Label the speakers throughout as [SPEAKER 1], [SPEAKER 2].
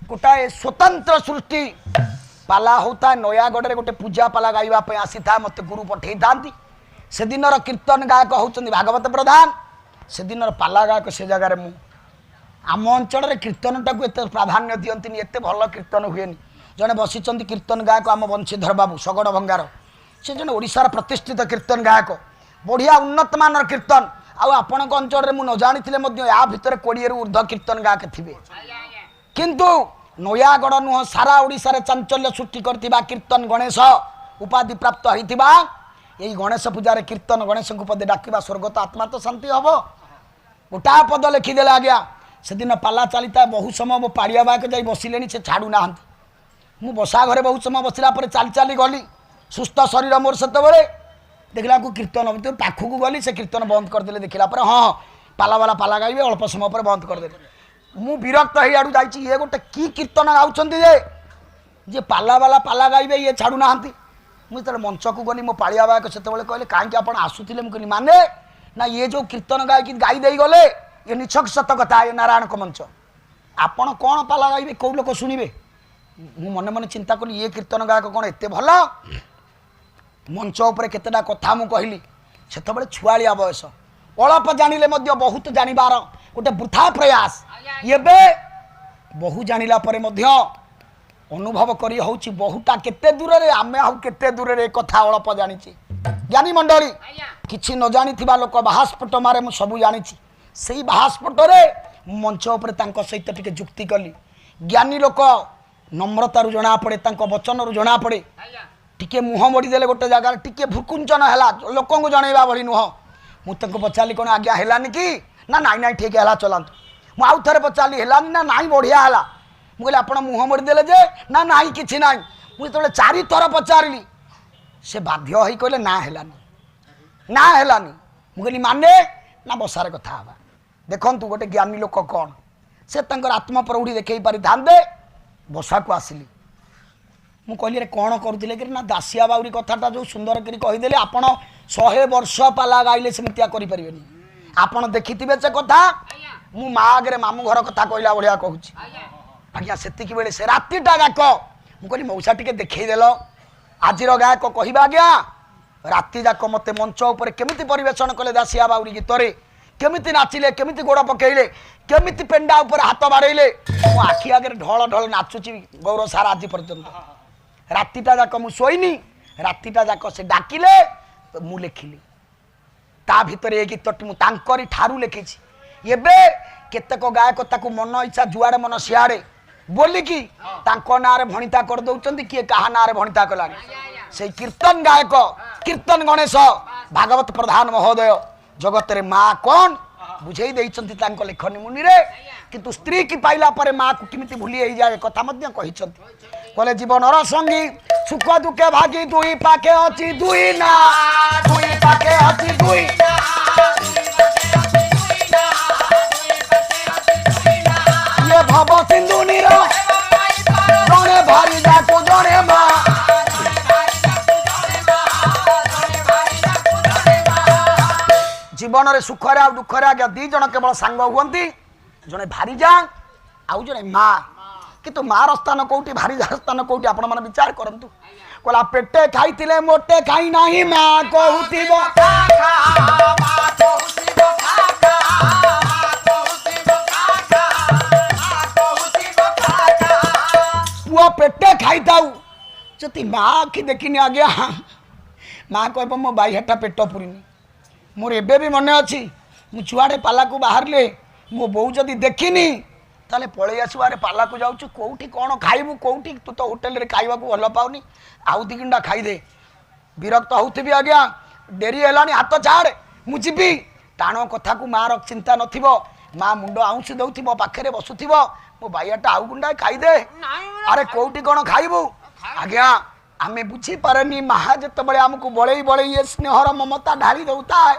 [SPEAKER 1] गोटाए स्वतंत्र सृष्टि पाला होता नयागढ़ गोटे पूजा पाला गाइबा आसी था मत गुरु पठे था से दिन कीर्तन गायक होती भागवत प्रधान से दिन पाला गायक से जगार मु आम अंचल कीर्तन टाक एत प्राधान्य दियंती एत भल कीर्तन हुए जड़े बसी कीर्तन गायक आम बंशीधर बाबू शगड़ भंगार से जन ओडिशार प्रतिष्ठित कीर्तन गायक बढ़िया उन्नत मान कीर्तन आपण अंचल में न जानी या भितर 20 रु ऊर्ध्व कीर्तन गायक थे किंतु नयागढ़ नुह सारा ओडिशा रे चांचल्य सृष्टि करथिबा कीर्तन गणेश उपाधि प्राप्त होइथिबा यही गणेश पूजा कीर्तन गणेश को पदे डाकिबा स्वर्गत आत्मा तो शांति हम गोटा पद लिखिदेला आज्ञा से दिन पाला चलता बहु समय मो पाड़िया बाक जाई बसिले से छाड़ू ना मु बसा घरे बहुत समय बसला चली चली गली सुस्थ शरीर मोर से देखला को कीर्तन पाखक गली से कीर्तन बंद करदे देखला हाँ पाला वाला पाला गाइबे अल्प समय पर बंद करदे मु विरक्त हो आड़ू जाइए ये गोटे की कीर्तन गाँव जे पाला वाला पाला गाइबे ये छाड़ू ना मुझे मंच को गली मो पाड़िया बाक से कहले कहीं आप आसुले मुझे माने ना ये जो कीर्तन गायकी गाई दे गले ये निछक सत कथा ये नारायण को मंच आपण कौन पाला गाइबे कौ लोक शुणे मु मन मन चिंता कली ये कीर्तन गायक कौन एत भल मंच उपर केतेटा कथा मु कहली से छुआलिया बयस अल्प जानिले बहुत जानिबार गोटे वृथा प्रयास एबे बहु जानिला परे मध्य अनुभव करी होची बहुटा केते दूर रे आमे हाउ केते दूर रे कथा अल्प जानिची ज्ञानी मंडली किछि न जानिथिबा लोक बाहास्पट मारे मु सब जानिची सेही बाहास्पट रे मंच उपर तांको सहित टिके जुक्ति कली ज्ञानी लोक नम्रता रु जना पड़े तांको वचन रु जना पड़े टिके मुह मोड़ी देले गोटे जगह टिके भुकुंचन हैला लोक को जनैबा भली नुह मु तांको पचाली कोन आज्ञा हेलानी कि ना नाई नाई ठीक है चलातु मु आउ थे पचारि है ना नाई बढ़िया है मुझे आप मुह मोड़ी देले जे ना नाई कि ना मुझे 4 थर पचारि से बाध्य हो कहले ना हेलानी मुझे माने ना बसार कथा हवा देखु गोटे ज्ञानी लोक कौन से आत्मा प्रौढ़ी देखई पारि थांदे बसा को आसिली मु कहली रे कौन करुले कि ना दासिया बाउरी कथाटा जो सुंदर करी कहीदेले आपण 100 वर्ष पाला गाइले सेमितिया करि परिबेनी आपण देखिथिबे से कथा मु माँ आगे मामू घर कथा कहला भाया कहूँ आज्ञा से बेले से रातिटा गायक मुझे मौसा टे देखल आज गायक कह आज्ञा राति जाक मत मंच उपर केमिति परिवेशन कले दासिया बाउरी गीतरे केमिति नाचिले केमिति गोड़ पकेइले केमिति पेंडा उपर हाथ बाड़ेले मो आखि आगे ढल ढल नाचुची गौरव सारा आज पर्यंत रातिटा जाक मु शोइनी रातिटा जाक से डाकिले मु लेखिली ता भितर ये गीतटी मु तांकरी ठारू लिखिछि एबे केतेक गायक ताकू मन इच्छा जुआड़े मन सियाड़े बोलिकी तांको नारे भणिता कर दउचंदी किए कहा नारे भणिता कलानी से कीर्तन गायक कीर्तन गणेश भागवत प्रधान महोदय जगत रे माँ कौन बुझेई देइचंती तांको लेखनी मुनि रे किंतु स्त्री की पाइला परे माँ को किमिति भूली होई जाए कथा मध्य कहिचंती कहले जीवनर संगी सुख दुखे भागी दुई पाखे अछि दुई ना दुई पाखे अछि दुई ये भव सिंधु नीर जणे भारी जाको जणे माँ जीवन रे सुख रे आ दुख रे आज्ञा दी जन केवल सांग हुअंती जणे भारी जा आउ जणे माँ किंतु मार स्थान कौटी भारी स्थान कौटी आपण मन विचार करंतु कोला पेटे खाइतिले मोटे खाई नाही माँ कहूतिबो पुआ पेटे खाई थाउ जति माँ आखि देखिनी आज्ञा माँ कह मो बाई हेटा पेट पुरीनी मोर एबे भी मन अच्छी मु छुआड़े पाला को बाहर ले मो बो जदि देखिनी ताले पलि आसू आरे पाला को जाऊँ कौटी कौन खाइबू कौटी तू तो होटेल रे खाइबा को भल पाउनी आउ दी किंडा खाइदे विरक्त होउथिबी आज्ञा डेरी हेलानी हाथ छाड़ मु जीवी टाण कथा को मार चिंता नथिबो माँ मुंड आउंसी दउथिबो पाखरे बसुथिबो मो बाइयाटा आउ गुंडा खाइदे अरे कौटी कौन खाइबू आज्ञा आमे बुझी पारेनी माँ जिते आमको बड़े बड़े ये स्नेहर ममता ढाली दौता है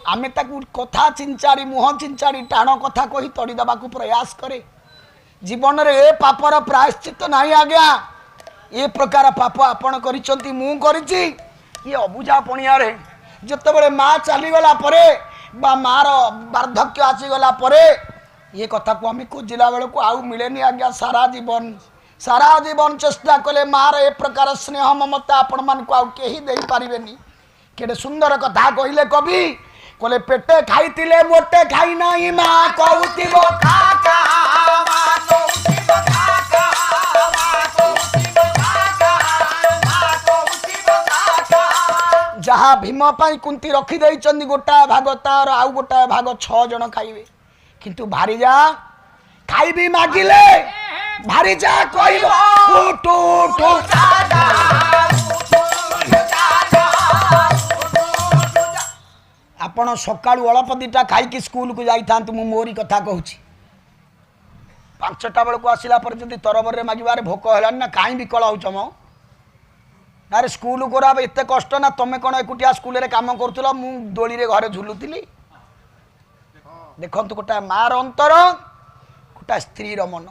[SPEAKER 1] आमे ताकू कथा चिंचाड़ी मुह चिंचाड़ी टाण कथा कही तड़ी दबा प्रयास करे जीवन रे ए पापर प्रायश्चित नहीं आज्ञा ये प्रकार पाप आपण करिसंती मु करिछि ये अबुझा पणिया रे जते माँ चलीगला परे बा मार वार्धक्य आसीगला परे ये कथा को आम खोजिला बेलू आउ मिलेनि आज्ञा सारा जीवन चेष्टा कले मार ए प्रकार स्नेह ममता आपण मान को आउ केही देई पारिबेनी केडे सुंदर कथा कहिले कवि कले पेटे खाइतिले मोटे खाई नाही मा कहउतिबो खाका मा कहउतिबो खाका मा कहउतिबो खाका मा कहउतिबो खाका जहा भीम पाई कुंती रखी देई चंदी गोटा भाग तार आउ गोटा भाग 6 जण खाइबे किंतु भारी जा खाइबी मागिले भारी जा कहइबो उठो उठो आपण सकाळू अल्प दिटा खाई स्कूल को जाई थांतु मु मोरी कथा कहूची 5टा बेल को आसिला पर जदी तरबर रे मागिबारे भोक हेलान ना काई विकल होचम नारे स्कूल को राब एते कष्ट ना तमे कोन एकुटिया स्कूल रे काम करथुला मु दोली रे घरे झुलुतिली देखंतु गोटा मार अंतर गोटा स्त्री रो मन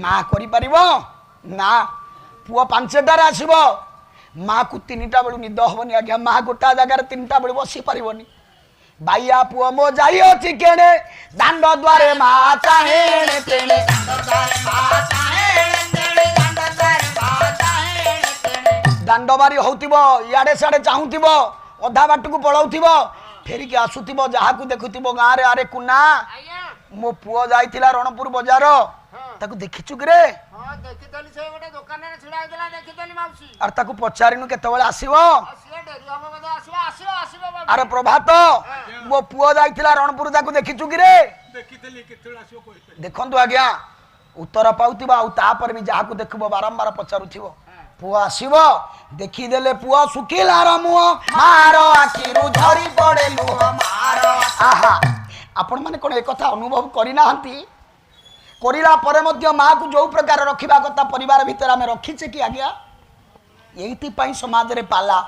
[SPEAKER 1] माँ करि परिबो ना पुओ 5टार आसीबो माँ को 3टा बेलू निद हबनी आज्ञा माँ गोटा जगार 3टा बेलू बसी पारिबनी बाइया पुओ मो जाई अछि केणे दांड द्वारे माँ चाहेणे तेणे दांड बारी होउतिबो याडे साडे चाहुतिबो अधा बाट को पळौतिबो फेरिकी आसुतिबो जहा को देखुतिबो गाँ रे अरे कुना मो पुओ जाइतिला रणपुर बाजार ताकू देखिचु रे
[SPEAKER 2] देखितली से गोटे दुकान रे छिड़ा आइतला देखितली माउसी
[SPEAKER 1] अर ताकू पचारिनु केतेबेले आसीबो
[SPEAKER 2] आसीए डेरी हम बदे आसीबो बाबा
[SPEAKER 1] अरे प्रभात मो पुओ जाइतिला रणपुर ताकू देखिचु रे
[SPEAKER 2] देखितली केतेबेले आसीबो कोइ
[SPEAKER 1] देखंतु आज्ञा उत्तर पाउतिबा आ तापर भी जहा को देखबो बारंबार पचारुथिबो पुओ आसीबो देखिदेले पुओ सुखिला र मुओ मारो आखिरु झरी पड़े लुह मारो आहा आपण माने कोन ए कथा अनुभव करि नाहंती करिला परे मध्य माँ को जो प्रकार रखिबा कथा परिवार भीतर आमे रखिचे कि आज्ञा एइति पई समाज रे पाला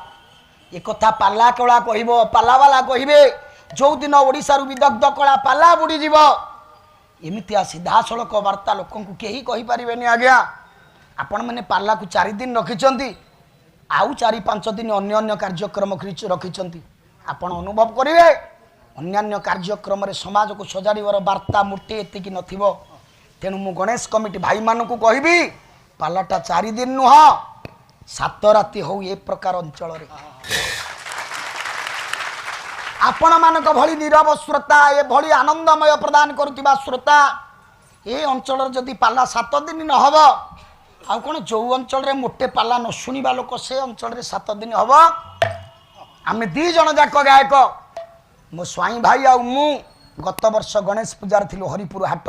[SPEAKER 1] ए कथा पाला कला कहिबो पाला वाला कहिबे जो दिन ओडिसा रु विदग्ध कला पाला बुडी जीवो एमितिया सीधा सड़क वार्ता लोकन को केही कहि परिबेनी आज्ञा आपण माने पाला को 4 दिन रखिचंती आउ 4-5 दिन अन्य अन्य कार्यक्रम रखिचंती आपण अनुभव करिवे अन्य कार्यक्रम रे समाज को सजाड़ीवर वार्ता मूर्ति एतिकी नथिबो तेणु मु गणेश कमिटी भाई मान को कहबी पालाटा 4 दिन नुह 7 राति हो ए प्रकार अंचल रे आपण मानक भली नीरव श्रोता ए भली आनंदमय प्रदान करुतिबा श्रोता ए अंचल जदि पाला 7 दिन न हबो आ कोन जो अंचल रे मोटे पाला न सुनिबा लोक से अंचल रे 7 दिन हबो आमे 2 जण जाक गायक मो स्वाई भाई आ मु गत वर्ष गणेश पूजार थिलु हरिपुर हाट